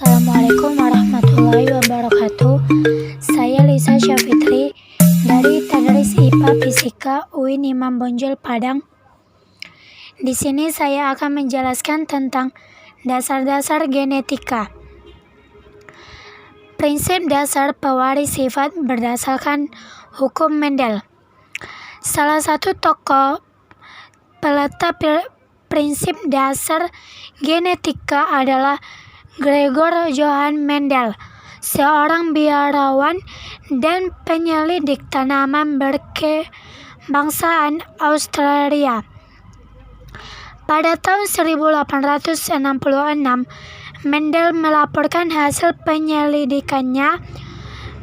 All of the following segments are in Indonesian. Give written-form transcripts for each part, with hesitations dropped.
Assalamualaikum warahmatullahi wabarakatuh. Saya Lisa Syafitri dari Tadris IPA Fisika UIN Imam Bonjol Padang. Di sini saya akan menjelaskan tentang dasar-dasar genetika. Prinsip dasar pewaris sifat berdasarkan hukum Mendel. Salah satu tokoh peletak prinsip dasar genetika adalah Gregor Johann Mendel, seorang biarawan dan penyelidik tanaman berkebangsaan Australia. Pada tahun 1866, Mendel melaporkan hasil penyelidikannya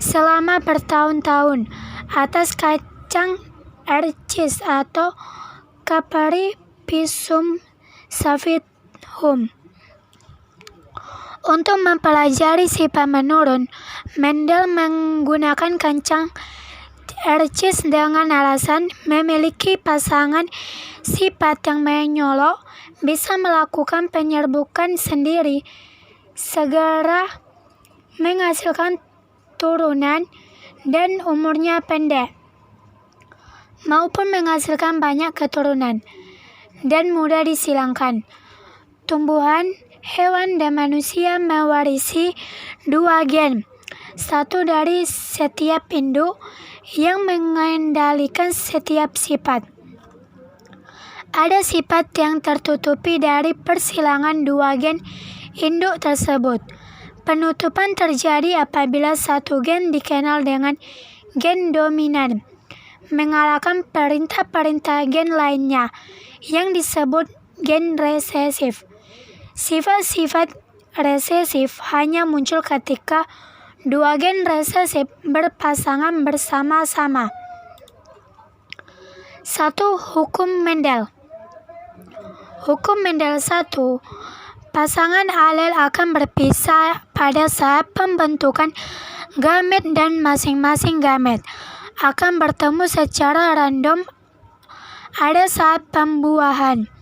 selama bertahun-tahun atas kacang Ercis atau Capripizum sativum. Untuk mempelajari sifat menurun, Mendel menggunakan kacang Ercis dengan alasan memiliki pasangan sifat yang menyolok, bisa melakukan penyerbukan sendiri, segera menghasilkan turunan, dan umurnya pendek, maupun menghasilkan banyak keturunan dan mudah disilangkan. Tumbuhan, hewan, dan manusia mewarisi dua gen, satu dari setiap induk yang mengendalikan setiap sifat. Ada sifat yang tertutupi dari persilangan dua gen induk tersebut. Penutupan terjadi apabila satu gen dikenal dengan gen dominan, mengalahkan perintah-perintah gen lainnya yang disebut gen resesif. Sifat-sifat resesif hanya muncul ketika dua gen resesif berpasangan bersama-sama. 1. Hukum Mendel. Hukum Mendel 1. Pasangan alel akan berpisah pada saat pembentukan gamet dan masing-masing gamet akan bertemu secara random pada saat pembuahan.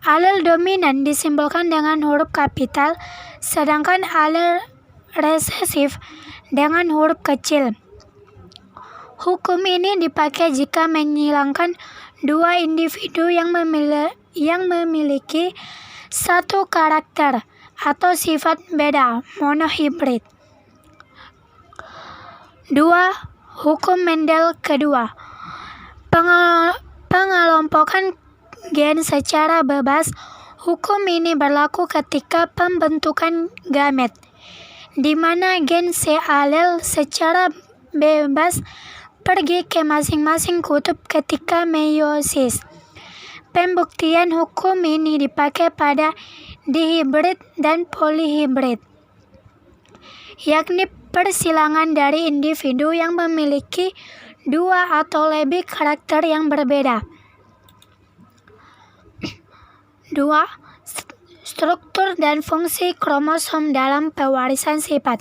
Alel dominan disimbolkan dengan huruf kapital, sedangkan alel resesif dengan huruf kecil. Hukum ini dipakai jika menghilangkan dua individu yang memiliki satu karakter atau sifat beda, monohibrid. 2. Hukum Mendel kedua. Pengelompokan gen secara bebas. Hukum ini berlaku ketika pembentukan gamet, di mana gen C alel secara bebas pergi ke masing-masing kutub ketika meiosis. Pembuktian hukum ini dipakai pada dihibrid dan polihibrid, yakni persilangan dari individu yang memiliki dua atau lebih karakter yang berbeda. 2. Struktur dan fungsi kromosom dalam pewarisan sifat.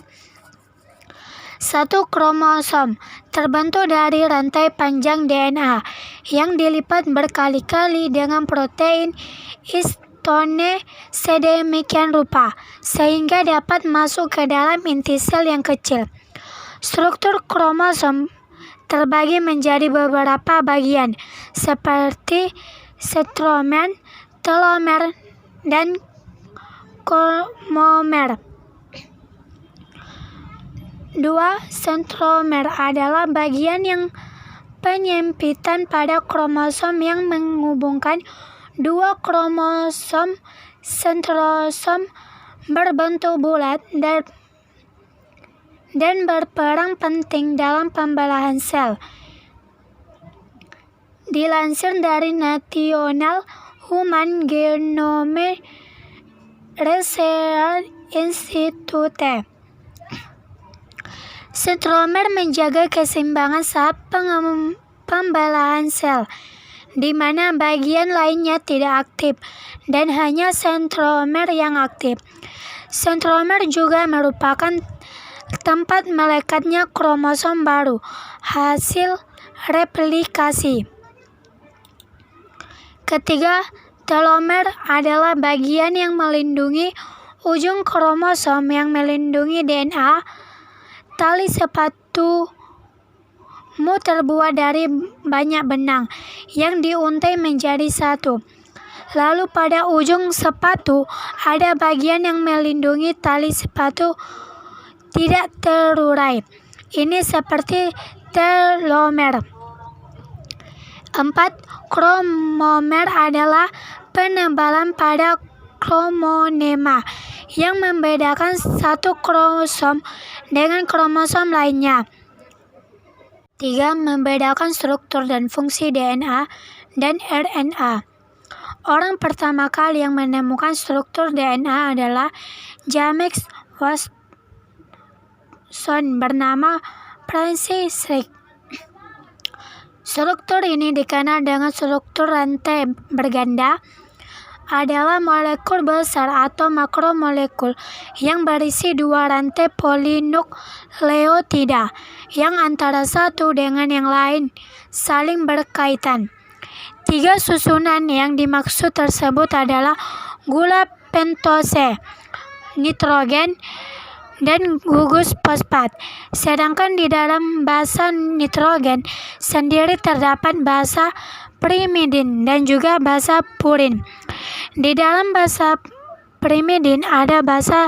1. Kromosom terbentuk dari rantai panjang DNA yang dilipat berkali-kali dengan protein histone sedemikian rupa sehingga dapat masuk ke dalam inti sel yang kecil. Struktur kromosom terbagi menjadi beberapa bagian seperti centromer, telomer, dan chromomer. 2. Centromer adalah bagian yang penyempitan pada kromosom yang menghubungkan dua kromosom. Centrosom berbentuk bulat dan berperan penting dalam pembelahan sel. Dilansir dari National Human Genome Research Institute, centromer menjaga keseimbangan saat pembelahan sel, di mana bagian lainnya tidak aktif dan hanya centromer yang aktif. Centromer juga merupakan tempat melekatnya kromosom baru hasil replikasi. Ketiga, telomer adalah bagian yang melindungi ujung kromosom yang melindungi DNA. Tali sepatumu terbuat dari banyak benang yang diuntai menjadi satu. Lalu pada ujung sepatu ada bagian yang melindungi tali sepatu tidak terurai. Ini seperti telomer. 4. Kromomer adalah penebalan pada kromonema yang membedakan satu kromosom dengan kromosom lainnya. 3. Membedakan struktur dan fungsi DNA dan RNA. Orang pertama kali yang menemukan struktur DNA adalah James Watson bernama Francis Crick. Struktur ini dikenal dengan struktur rantai berganda, adalah molekul besar atau makromolekul yang berisi dua rantai polinukleotida yang antara satu dengan yang lain saling berkaitan. 3 susunan yang dimaksud tersebut adalah gula pentose, nitrogen, dan gugus fosfat. Sedangkan di dalam basa nitrogen sendiri terdapat basa pirimidin dan juga basa purin. Di dalam basa pirimidin ada basa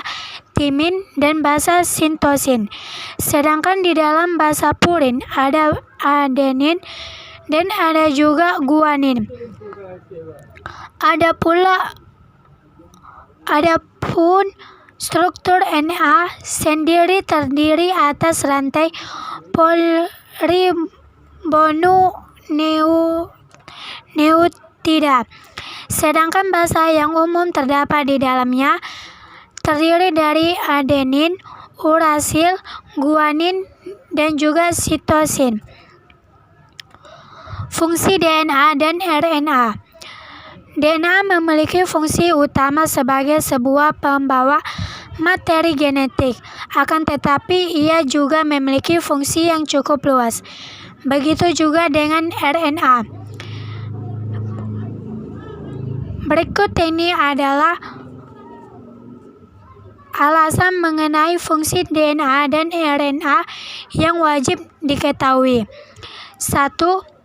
timin dan basa sintosin. Sedangkan di dalam basa purin ada adenin dan ada juga guanin. Adapun struktur DNA sendiri terdiri atas rantai poliribonukleotida. Sedangkan basa yang umum terdapat di dalamnya terdiri dari adenin, urasil, guanin, dan juga sitosin. Fungsi DNA dan RNA. DNA memiliki fungsi utama sebagai sebuah pembawa materi genetik, akan tetapi ia juga memiliki fungsi yang cukup luas. Begitu juga dengan RNA. Berikut ini adalah alasan mengenai fungsi DNA dan RNA yang wajib diketahui. 1.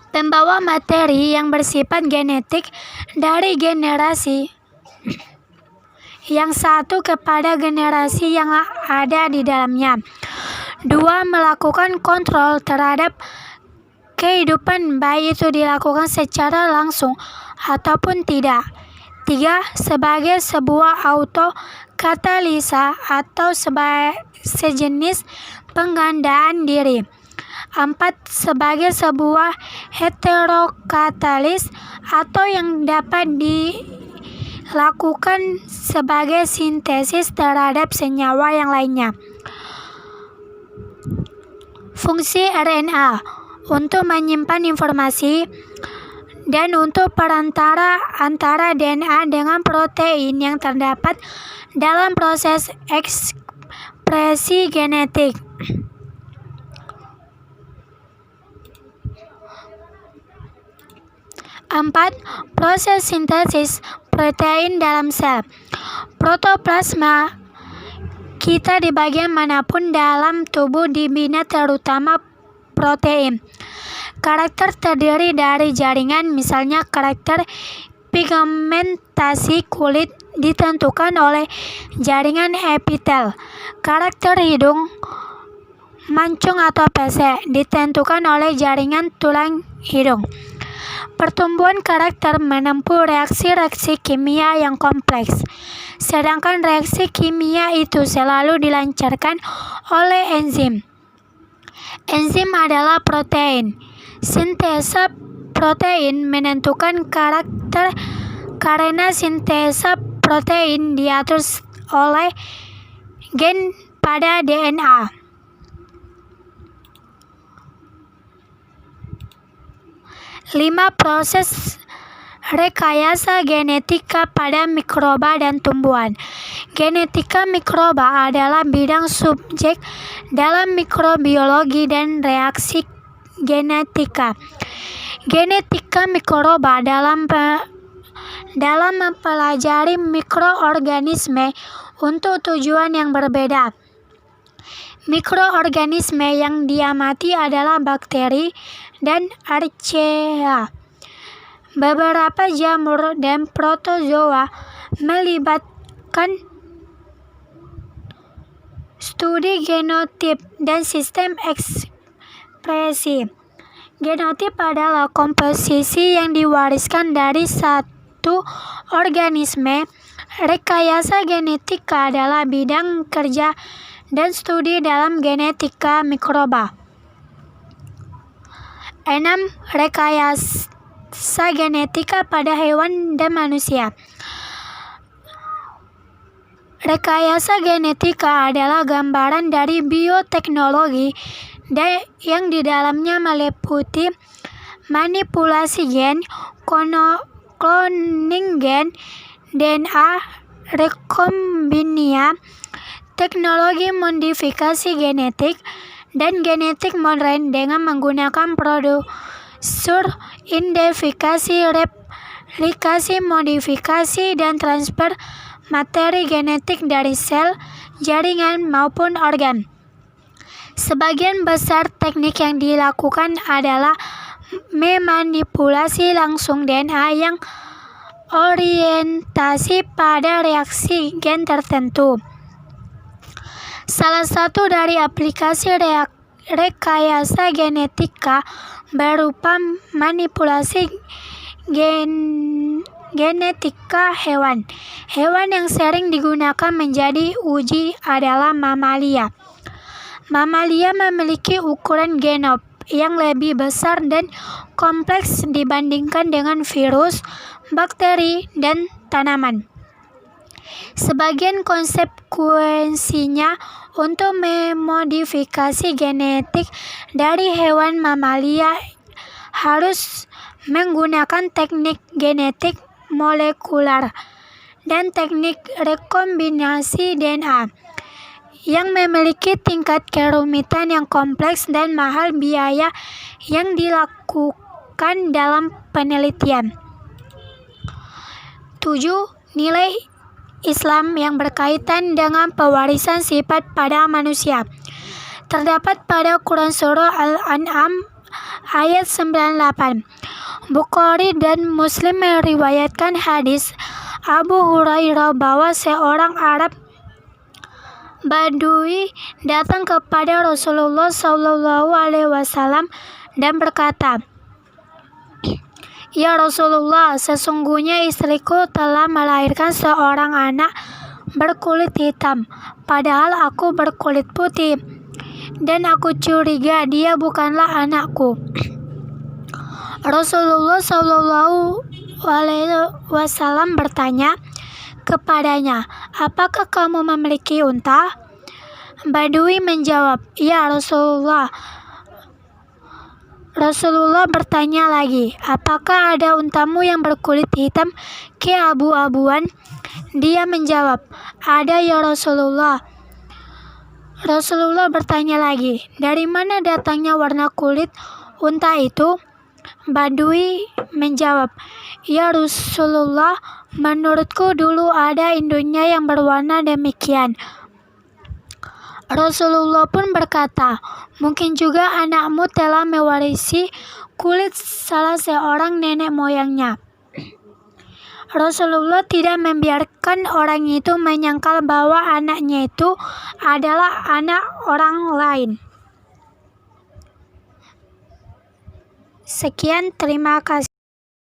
Pembawa materi yang bersifat genetik dari generasi yang satu kepada generasi yang ada di dalamnya. 2. Melakukan kontrol terhadap kehidupan, baik itu dilakukan secara langsung ataupun tidak. 3. Sebagai sebuah autokatalisa atau sejenis penggandaan diri. 4. Sebagai sebuah heterokatalis atau yang dapat dilakukan sebagai sintesis terhadap senyawa yang lainnya. Fungsi RNA untuk menyimpan informasi dan untuk perantara antara DNA dengan protein yang terdapat dalam proses ekspresi genetik. 4. Proses sintesis protein dalam sel. Protoplasma kita di bagian manapun dalam tubuh dibina terutama protein. Karakter terdiri dari jaringan, misalnya karakter pigmentasi kulit ditentukan oleh jaringan epitel. Karakter hidung, mancung atau pesek ditentukan oleh jaringan tulang hidung. Pertumbuhan karakter menempuh reaksi-reaksi kimia yang kompleks, sedangkan reaksi kimia itu selalu dilancarkan oleh enzim. Enzim adalah protein. Sintesa protein menentukan karakter karena sintesa protein diatur oleh gen pada DNA. 5. Proses rekayasa genetika pada mikroba dan tumbuhan. Genetika mikroba adalah bidang subjek dalam mikrobiologi dan reaksi genetika. Genetika mikroba dalam dalam mempelajari mikroorganisme untuk tujuan yang berbeda. Mikroorganisme yang diamati adalah bakteri dan archaea. Beberapa jamur dan protozoa melibatkan studi genotip dan sistem ekspresi. Genotip adalah komposisi yang diwariskan dari satu organisme. Rekayasa genetika adalah bidang kerja dan studi dalam genetika mikroba. 6. Rekayasa genetika pada hewan dan manusia. Rekayasa genetika adalah gambaran dari bioteknologi yang di dalamnya meliputi manipulasi gen, cloning gen, DNA, rekombinia, teknologi modifikasi genetik, dan genetik modern dengan menggunakan produksur, identifikasi, replikasi, modifikasi, dan transfer materi genetik dari sel, jaringan, maupun organ. Sebagian besar teknik yang dilakukan adalah memanipulasi langsung DNA yang orientasi pada reaksi gen tertentu. Salah satu dari aplikasi rekayasa genetika berupa manipulasi genetika hewan. Hewan yang sering digunakan menjadi uji adalah mamalia. Mamalia memiliki ukuran genom yang lebih besar dan kompleks dibandingkan dengan virus, bakteri, dan tanaman. Sebagian konsekuensinya untuk memodifikasi genetik dari hewan mamalia harus menggunakan teknik genetik molekular dan teknik rekombinasi DNA yang memiliki tingkat kerumitan yang kompleks dan mahal biaya yang dilakukan dalam penelitian. 7. Nilai Islam yang berkaitan dengan pewarisan sifat pada manusia. Terdapat pada Quran Surah Al-An'am ayat 98. Bukhari dan Muslim meriwayatkan hadis Abu Hurairah bahwa seorang Arab Badui datang kepada Rasulullah SAW dan berkata, "Ya Rasulullah, sesungguhnya istriku telah melahirkan seorang anak berkulit hitam, padahal aku berkulit putih, dan aku curiga dia bukanlah anakku." Rasulullah SAW bertanya kepadanya, "Apakah kamu memiliki unta?" Badui menjawab, "Ya Rasulullah." Rasulullah bertanya lagi, "Apakah ada untamu yang berkulit hitam keabu-abuan?" Dia menjawab, "Ada ya Rasulullah." Rasulullah bertanya lagi, "Dari mana datangnya warna kulit unta itu?" Badui menjawab, "Ya Rasulullah, menurutku dulu ada induknya yang berwarna demikian." Rasulullah pun berkata, "Mungkin juga anakmu telah mewarisi kulit salah seorang nenek moyangnya." Rasulullah tidak membiarkan orang itu menyangkal bahwa anaknya itu adalah anak orang lain. Sekian, terima kasih.